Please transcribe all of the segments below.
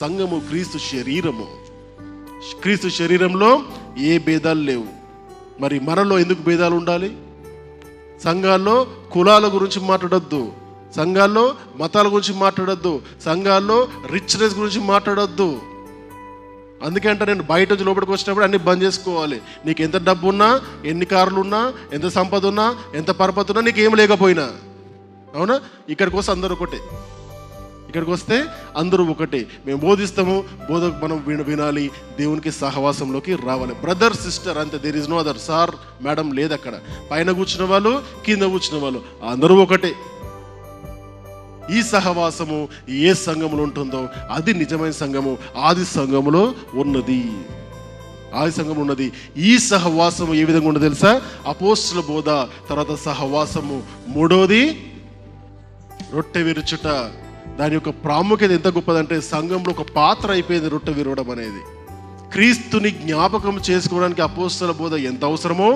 సంఘము క్రీస్తు శరీరము. క్రీస్తు శరీరంలో ఏ భేదాలు లేవు. మరి మనలో ఎందుకు భేదాలు ఉండాలి? సంఘాల్లో కులాల గురించి మాట్లాడొద్దు, సంఘాల్లో మతాల గురించి మాట్లాడొద్దు, సంఘాల్లో రిచ్నెస్ గురించి మాట్లాడొద్దు. అందుకంటే నేను బయట నుంచి లోపలికి వచ్చినప్పుడు అన్ని బంద్ చేసుకోవాలి. నీకు ఎంత డబ్బు ఉన్నా, ఎన్ని కార్లు ఉన్నా, ఎంత సంపద ఉన్నా, ఎంత పరపతి ఉన్నా, నీకు ఏం లేకపోయినా, అవునా? ఇక్కడికి వస్తే అందరూ ఒకటే. ఇక్కడికి వస్తే అందరూ ఒకటే. మేము బోధిస్తాము, బోధకు మనం వినాలి, దేవునికి సహవాసంలోకి రావాలి. బ్రదర్ సిస్టర్ అంతే, there is no other. Sir madam లేదు అక్కడ. పైన కూర్చున్న వాళ్ళు, కింద కూర్చున్న వాళ్ళు అందరూ ఒకటే. ఈ సహవాసము ఏ సంఘములో ఉంటుందో అది నిజమైన సంఘము, ఆది సంఘములో ఉన్నది. ఆది సంఘం ఉన్నది. ఈ సహవాసము ఏ విధంగా ఉండదు తెలుసా? అపోస్తుల బోధ, తర్వాత సహవాసము. మూడోది రొట్టె విరుచుట. దాని యొక్క ప్రాముఖ్యత ఎంత గొప్పదంటే సంఘంలో ఒక పాత్ర అయిపోయింది రొట్టె విరవడం అనేది. క్రీస్తుని జ్ఞాపకం చేసుకోవడానికి అపోస్తల బోధ ఎంత అవసరమో,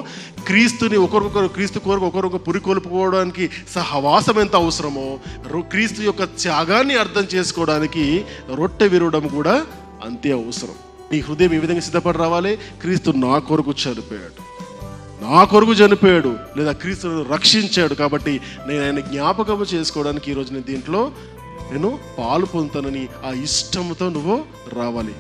క్రీస్తుని ఒకరికొకరు, క్రీస్తు కొరకు ఒకరొకరు పురికొల్పుకోవడానికి సహవాసం ఎంత అవసరమో, క్రీస్తు యొక్క త్యాగాన్ని అర్థం చేసుకోవడానికి రొట్టె విరవడం కూడా అంతే అవసరం. నీ హృదయం ఈ విధంగా సిద్ధపడి రావాలి. క్రీస్తు నా కొరకు చనిపోయాడు, నా కొరకు చనిపోయాడు, లేదా క్రీస్తును రక్షించాడు, కాబట్టి నేను ఆయన జ్ఞాపకం చేసుకోవడానికి ఈరోజు నేను దీంట్లో నేను పాలు పొందుతానని ఆ ఇష్టంతో నువ్వు రావాలి.